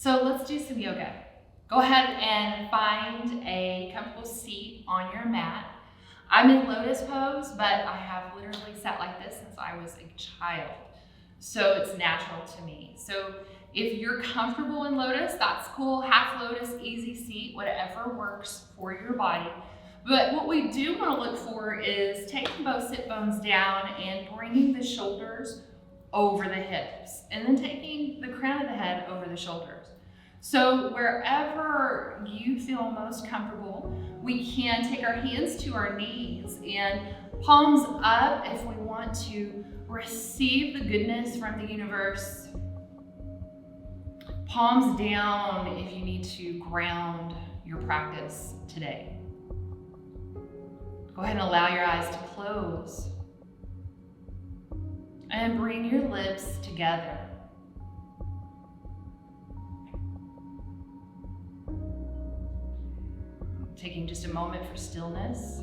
So let's do some yoga. Go ahead and find a comfortable seat on your mat. I'm in lotus pose, but I have literally sat like this since I was a child. So it's natural to me. So if you're comfortable in lotus, that's cool. Half lotus, easy seat, whatever works for your body. But what we do want to look for is taking both sit bones down and bringing the shoulders over the hips, and then taking the crown of the head over the shoulders. So wherever you feel most comfortable, we can take our hands to our knees and palms up if we want to receive the goodness from the universe. Palms down if you need to ground your practice today. Go ahead and allow your eyes to close. And bring your lips together. Taking just a moment for stillness.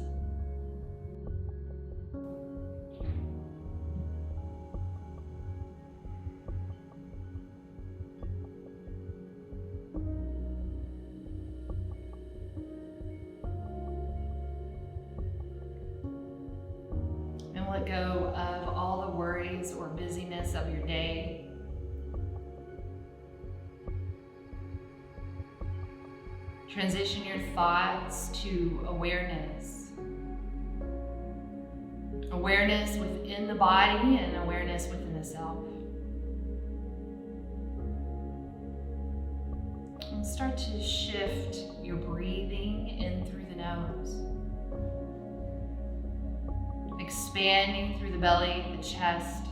And let go of all the worries or busyness of your day. Transition your thoughts to awareness. Awareness within the body and awareness within the self. And start to shift your breathing in through the nose. Expanding through the belly, the chest.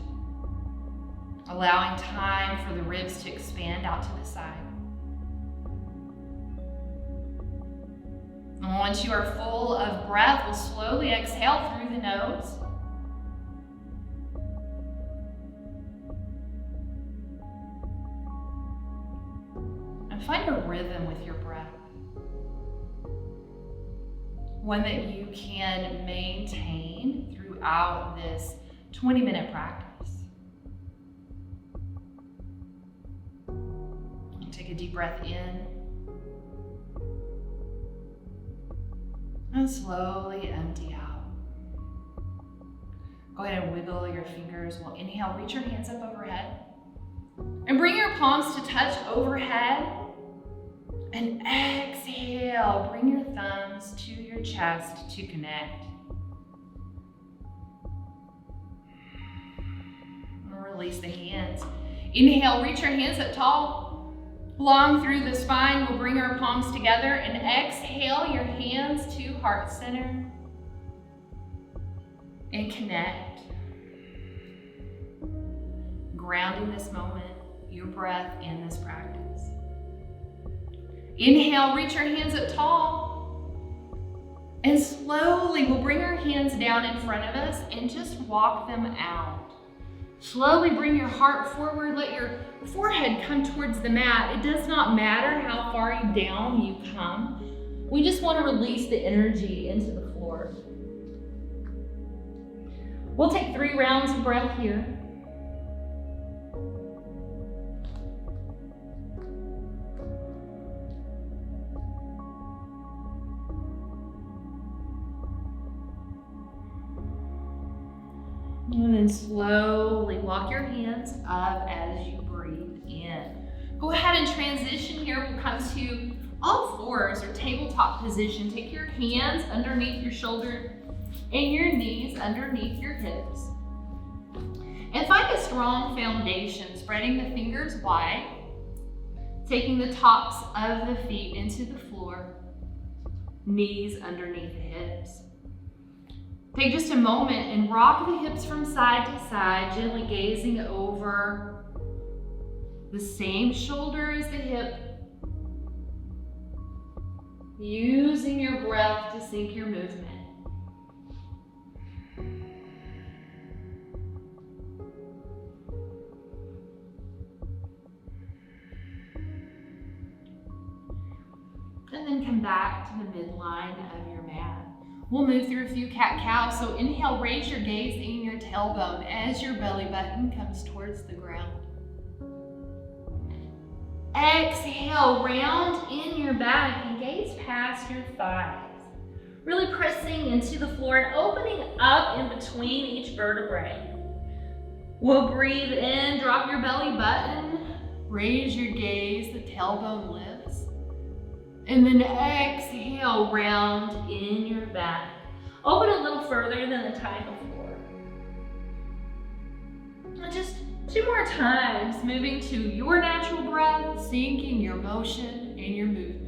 Allowing time for the ribs to expand out to the side. And once you are full of breath, we'll slowly exhale through the nose. And find a rhythm with your breath. One that you can maintain throughout this 20-minute practice. Take a deep breath in. And slowly empty out. Go ahead and wiggle your fingers. We'll inhale, reach your hands up overhead. And bring your palms to touch overhead. And exhale, bring your thumbs to your chest to connect. And release the hands. Inhale, reach your hands up tall. Long through the spine, we'll bring our palms together and exhale your hands to heart center and connect. Grounding this moment, your breath, and this practice. Inhale, reach your hands up tall. And slowly we'll bring our hands down in front of us and just walk them out. Slowly bring your heart forward, let your forehead come towards the mat. It does not matter how far down you come. We just want to release the energy into the floor. We'll take 3 rounds of breath here. And then slowly walk your hands up as you breathe in. Go ahead and transition here. We'll come to all fours or tabletop position. Take your hands underneath your shoulder and your knees underneath your hips. And find a strong foundation, spreading the fingers wide, taking the tops of the feet into the floor, knees underneath the hips. Take just a moment and rock the hips from side to side, gently gazing over the same shoulder as the hip, using your breath to sync your movement. And then come back to the midline of your mat. We'll move through a few cat-cows. So inhale, raise your gaze and your tailbone as your belly button comes towards the ground. Exhale, round in your back and gaze past your thighs. Really pressing into the floor and opening up in between each vertebrae. We'll breathe in, drop your belly button, raise your gaze, the tailbone lifts. And then exhale, round in your back. Open a little further than the time before. And just 2 more times, moving to your natural breath, syncing your motion and your movement.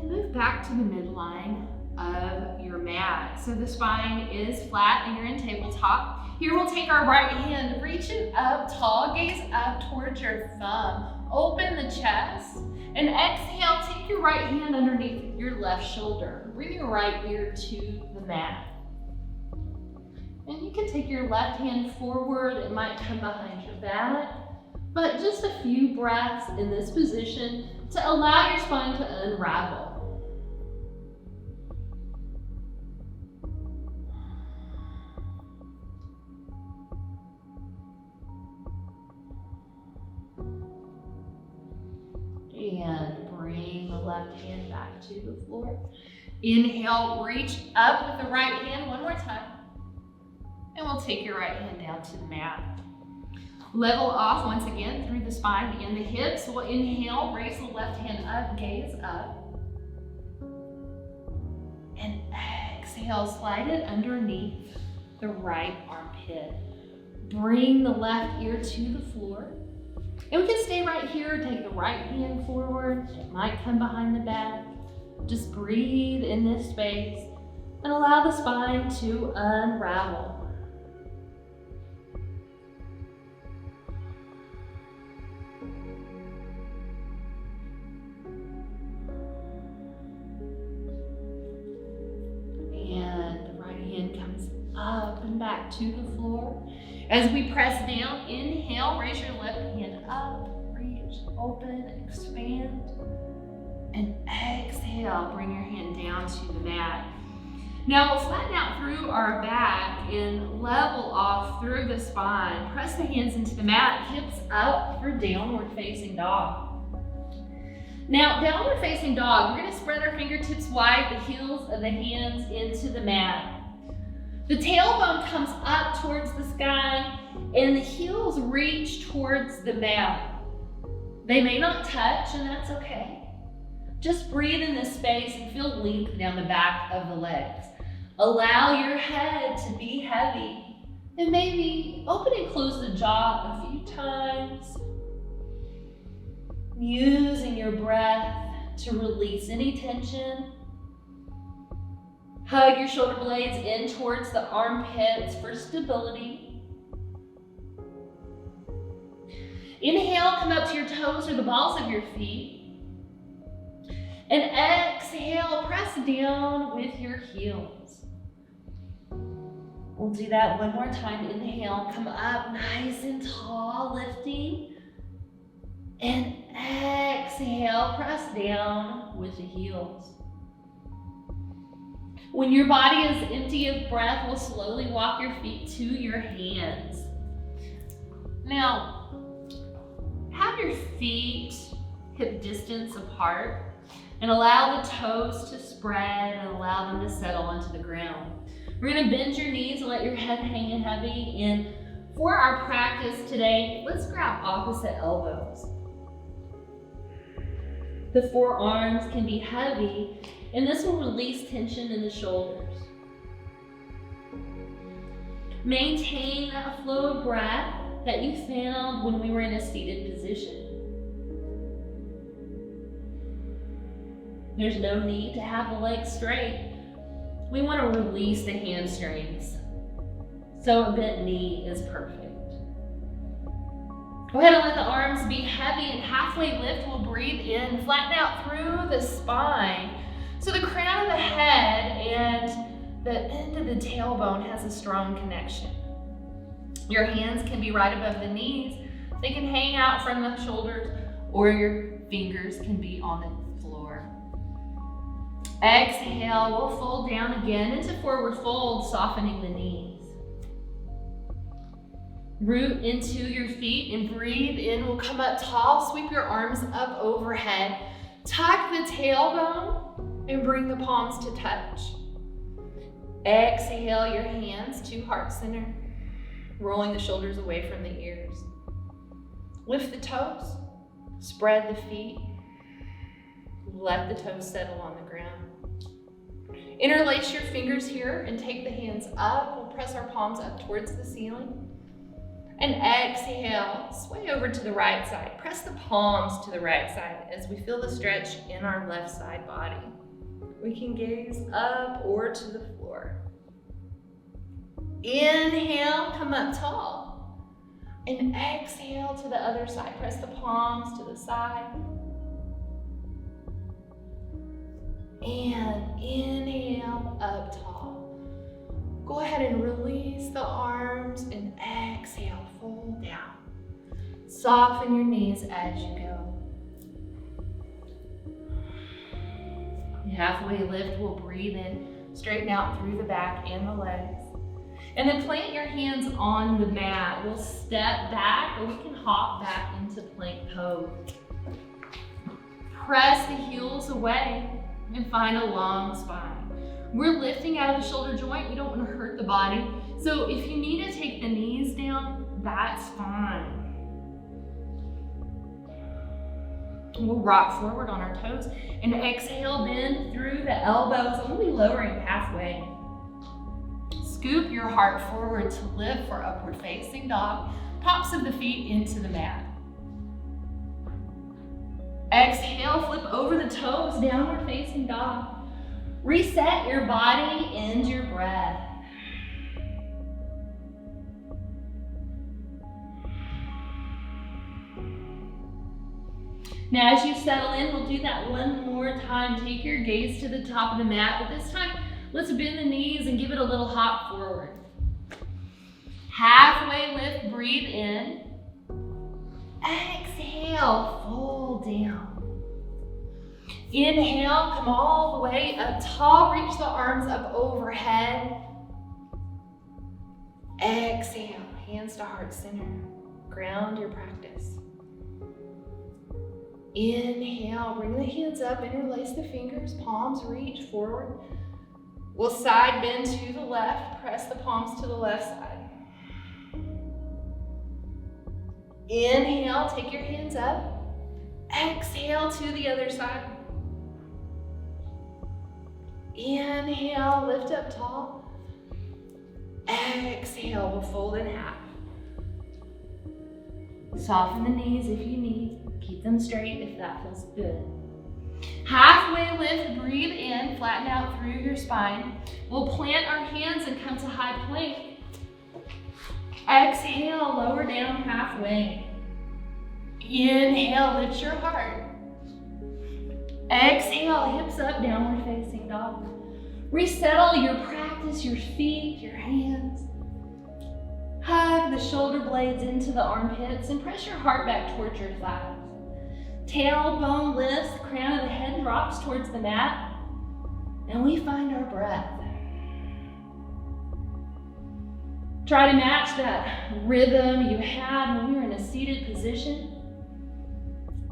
Move back to the midline of your mat. So the spine is flat and you're in tabletop. Here we'll take our right hand, reach it up tall, gaze up towards your thumb. Open the chest and exhale, take your right hand underneath your left shoulder. Bring your right ear to the mat. And you can take your left hand forward, it might come behind your back, but just a few breaths in this position to allow your spine to unravel. And bring the left hand back to the floor. Inhale, reach up with the right hand one more time. And we'll take your right hand down to the mat. Level off once again through the spine and the hips. We'll inhale, raise the left hand up, gaze up. And exhale, slide it underneath the right armpit. Bring the left ear to the floor. And we can stay right here, take the right hand forward. It might come behind the back. Just breathe in this space and allow the spine to unravel. And the right hand comes up and back to the floor. As we press down, inhale, raise your left hand up, reach, open, expand. And exhale, bring your hand down to the mat. Now we'll flatten out through our back and level off through the spine. Press the hands into the mat, hips up for downward facing dog. Now, downward facing dog, we're gonna spread our fingertips wide, the heels of the hands into the mat. The tailbone comes up towards the sky and the heels reach towards the mat. They may not touch, and that's okay. Just breathe in this space and feel length down the back of the legs. Allow your head to be heavy and maybe open and close the jaw a few times. Using your breath to release any tension. Hug your shoulder blades in towards the armpits for stability. Inhale, come up to your toes or the balls of your feet. And exhale, press down with your heels. We'll do that one more time. Inhale, come up nice and tall, lifting. And exhale, press down with the heels. When your body is empty of breath, we'll slowly walk your feet to your hands. Now, have your feet hip distance apart and allow the toes to spread and allow them to settle into the ground. We're gonna bend your knees and let your head hang in heavy. And for our practice today, let's grab opposite elbows. The forearms can be heavy, and this will release tension in the shoulders. Maintain that flow of breath that you found when we were in a seated position. There's no need to have the legs straight. We want to release the hamstrings, so a bent knee is perfect. Go ahead and let the arms be heavy, and halfway lift, we'll breathe in, flatten out through the spine. So the crown of the head and the end of the tailbone has a strong connection. Your hands can be right above the knees. They can hang out from the shoulders, or your fingers can be on the floor. Exhale, we'll fold down again into forward fold, softening the knees. Root into your feet and breathe in. We'll come up tall, sweep your arms up overhead. Tuck the tailbone and bring the palms to touch. Exhale your hands to heart center, rolling the shoulders away from the ears. Lift the toes, spread the feet. Let the toes settle on the ground. Interlace your fingers here and take the hands up. We'll press our palms up towards the ceiling. And exhale, sway over to the right side. Press the palms to the right side as we feel the stretch in our left side body. We can gaze up or to the floor. Inhale, come up tall. And exhale to the other side. Press the palms to the side. And inhale, up tall. Go ahead and release the arms and exhale, fold down. Soften your knees as you go. Halfway lift, we'll breathe in, straighten out through the back and the legs. And then plant your hands on the mat. We'll step back, or we can hop back into plank pose. Press the heels away and find a long spine. We're lifting out of the shoulder joint. We don't want to hurt the body. So if you need to take the knees down, that's fine. We'll rock forward on our toes and exhale, bend through the elbows, only lowering halfway. Scoop your heart forward to lift for upward facing dog. Tops of the feet into the mat. Exhale, flip over the toes, downward facing dog. Reset your body and your breath. Now as you settle in, we'll do that one more time. Take your gaze to the top of the mat, but this time, let's bend the knees and give it a little hop forward. Halfway lift, breathe in. Exhale, fold down. Inhale, come all the way up tall, reach the arms up overhead. Exhale, hands to heart center. Ground your practice. Inhale, bring the hands up, interlace the fingers, palms reach forward. We'll side bend to the left, press the palms to the left side. Inhale, take your hands up. Exhale to the other side. Inhale, lift up tall. Exhale, we'll fold in half. Soften the knees if you need. Keep them straight if that feels good. Halfway lift, breathe in, flatten out through your spine. We'll plant our hands and come to high plank. Exhale, lower down halfway. Inhale, lift your heart. Exhale, hips up, downward facing dog. Resettle your practice, your feet, your hands. Hug the shoulder blades into the armpits and press your heart back towards your thighs. Tailbone lifts, crown of the head drops towards the mat, and we find our breath. Try to match that rhythm you had when we were in a seated position.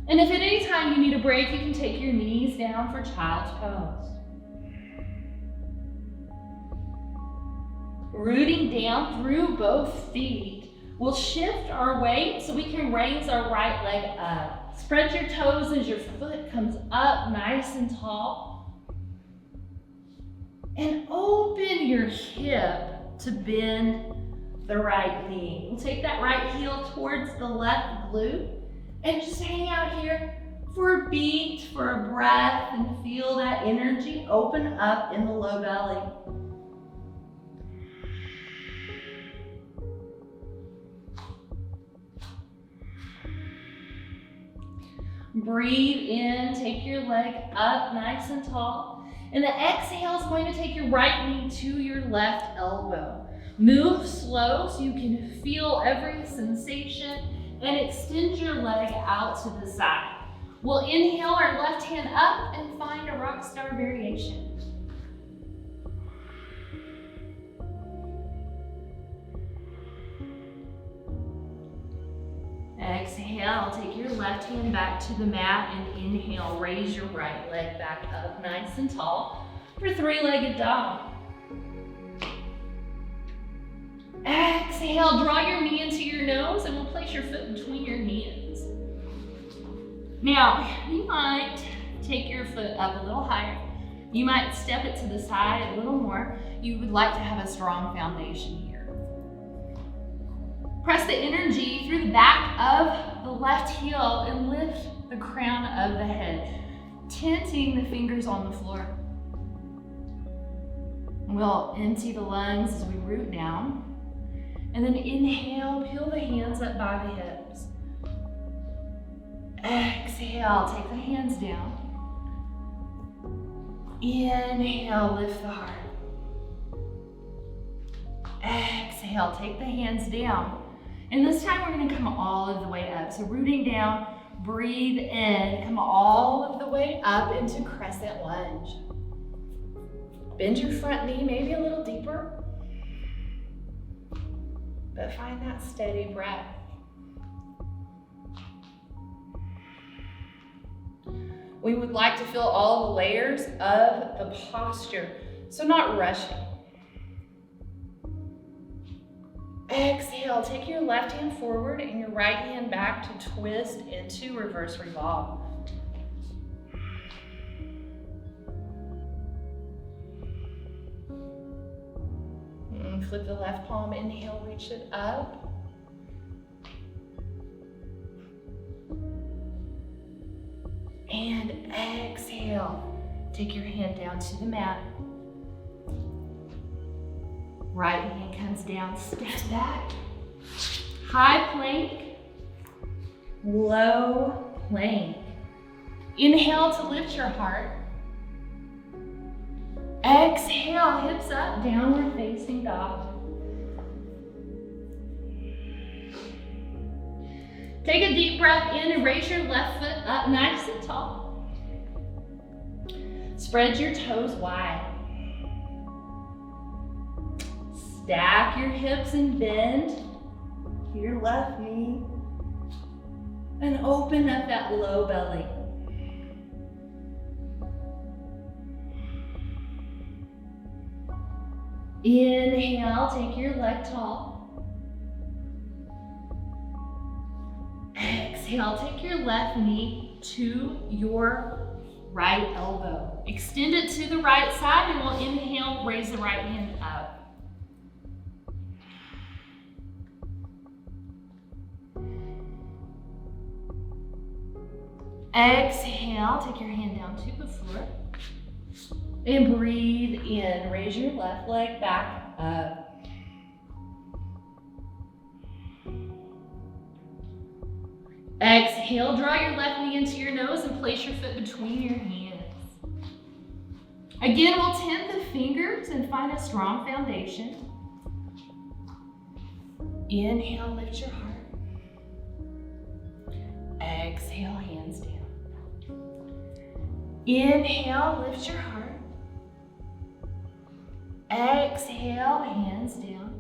And if at any time you need a break, you can take your knees down for child's pose. Rooting down through both feet, we'll shift our weight so we can raise our right leg up. Spread your toes as your foot comes up nice and tall. And open your hip to bend the right knee. We'll take that right heel towards the left glute and just hang out here for a beat, for a breath, and feel that energy open up in the low belly. Breathe in, take your leg up nice and tall. And the exhale is going to take your right knee to your left elbow. Move slow so you can feel every sensation and extend your leg out to the side. We'll inhale our left hand up and find a rock star variation. Exhale, take your left hand back to the mat and inhale, raise your right leg back up nice and tall for three-legged dog. Exhale, draw your knee into your nose and we'll place your foot between your hands. Now, you might take your foot up a little higher. You might step it to the side a little more. You would like to have a strong foundation here. Press the energy through the back of the left heel and lift the crown of the head, tenting the fingers on the floor. We'll empty the lungs as we root down. And then inhale, peel the hands up by the hips. Exhale, take the hands down. Inhale, lift the heart. Exhale, take the hands down. And this time we're going to come all of the way up. So rooting down, breathe in, come all of the way up into crescent lunge. Bend your front knee maybe a little deeper, but find that steady breath. We would like to feel all the layers of the posture, so not rushing. Exhale, take your left hand forward and your right hand back to twist into reverse revolve. And flip the left palm, inhale, reach it up. And exhale, take your hand down to the mat. Right hand comes down, step back. High plank, low plank. Inhale to lift your heart. Exhale, hips up, downward facing dog. Take a deep breath in and raise your left foot up nice and tall. Spread your toes wide. Stack your hips and bend your left knee and open up that low belly. Inhale, take your leg tall. Exhale, take your left knee to your right elbow. Extend it to the right side and we'll inhale, raise the right hand up. Exhale, take your hand down to the floor. And breathe in, raise your left leg back up. Exhale, draw your left knee into your nose and place your foot between your hands. Again, we'll tent the fingers and find a strong foundation. Inhale, lift your heart. Exhale, hands down. Inhale, lift your heart. Exhale, hands down.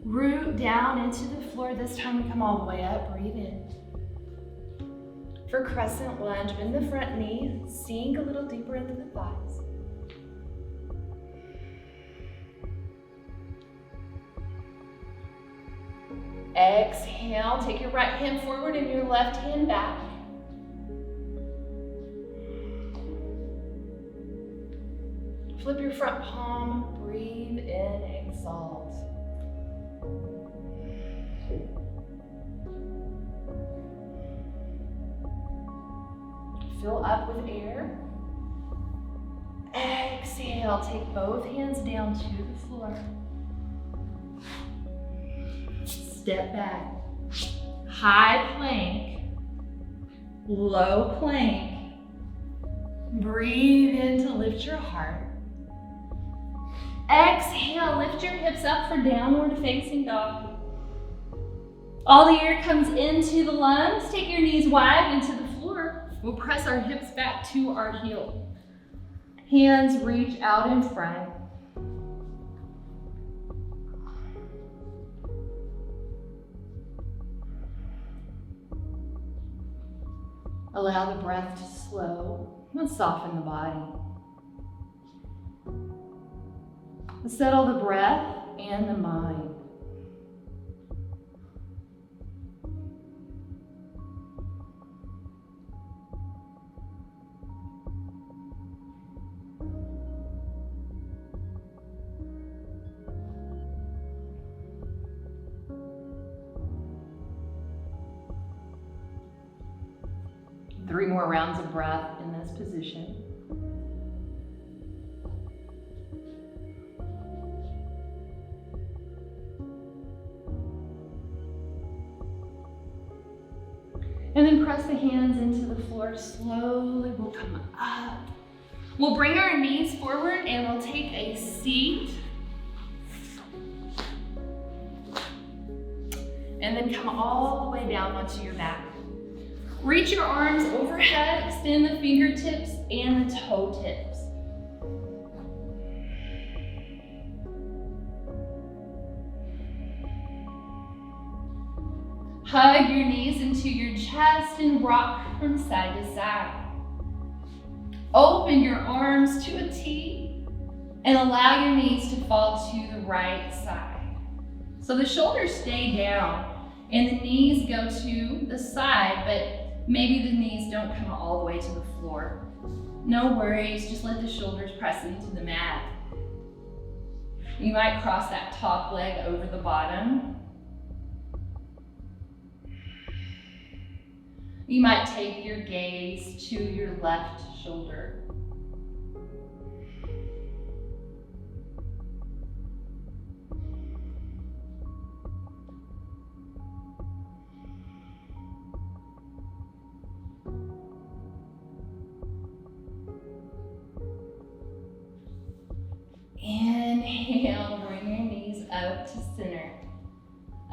Root down into the floor. This time we come all the way up, breathe in. For crescent lunge, bend the front knee, sink a little deeper into the thighs. Exhale, take your right hand forward and your left hand back. Flip your front palm, breathe in, exalt. Fill up with air. Exhale, take both hands down to the floor. Step back. High plank, low plank. Breathe in to lift your heart. Exhale, lift your hips up for downward facing dog. All the air comes into the lungs. Take your knees wide into the floor. We'll press our hips back to our heel. Hands reach out in front. Allow the breath to slow and soften the body. Settle the breath and the mind. Three more rounds of breath in this position. And then press the hands into the floor. Slowly we'll come up. We'll bring our knees forward and we'll take a seat. And then come all the way down onto your back. Reach your arms overhead, extend the fingertips and the toe tips. Hug your knees into your chest and rock from side to side. Open your arms to a T and allow your knees to fall to the right side. So the shoulders stay down and the knees go to the side, but maybe the knees don't come all the way to the floor. No worries, just let the shoulders press into the mat. You might cross that top leg over the bottom. You might take your gaze to your left shoulder. Inhale, bring your knees up to center.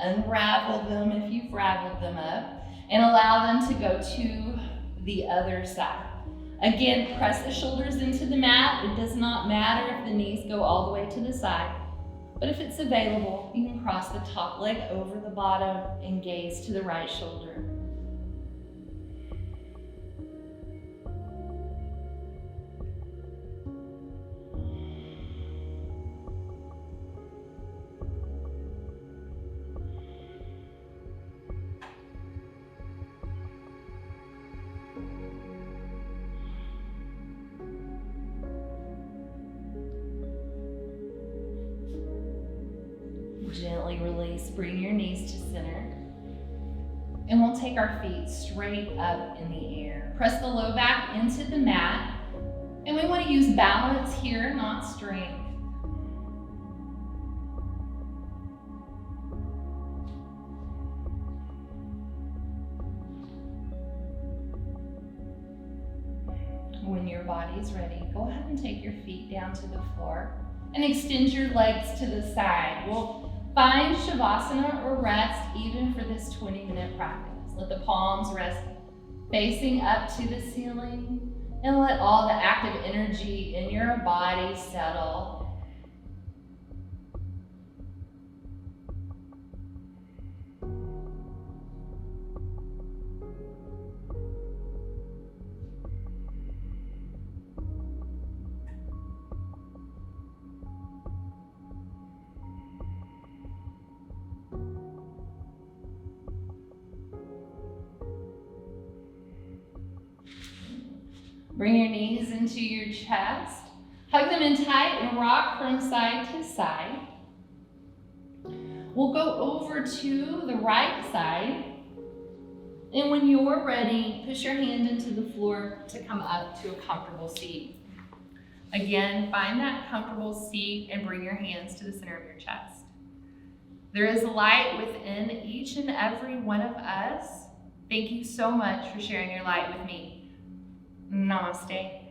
Unravel them if you've raveled them up. And allow them to go to the other side. Again, press the shoulders into the mat. It does not matter if the knees go all the way to the side, but if it's available, you can cross the top leg over the bottom and gaze to the right shoulder. Gently release, bring your knees to center. And we'll take our feet straight up in the air. Press the low back into the mat. And we want to use balance here, not strength. When your body's ready, go ahead and take your feet down to the floor and extend your legs to the side. We'll find Shavasana or rest even for this 20-minute practice. Let the palms rest facing up to the ceiling and let all the active energy in your body settle. Bring your knees into your chest. Hug them in tight and rock from side to side. We'll go over to the right side. And when you're ready, push your hand into the floor to come up to a comfortable seat. Again, find that comfortable seat and bring your hands to the center of your chest. There is light within each and every one of us. Thank you so much for sharing your light with me. Namaste.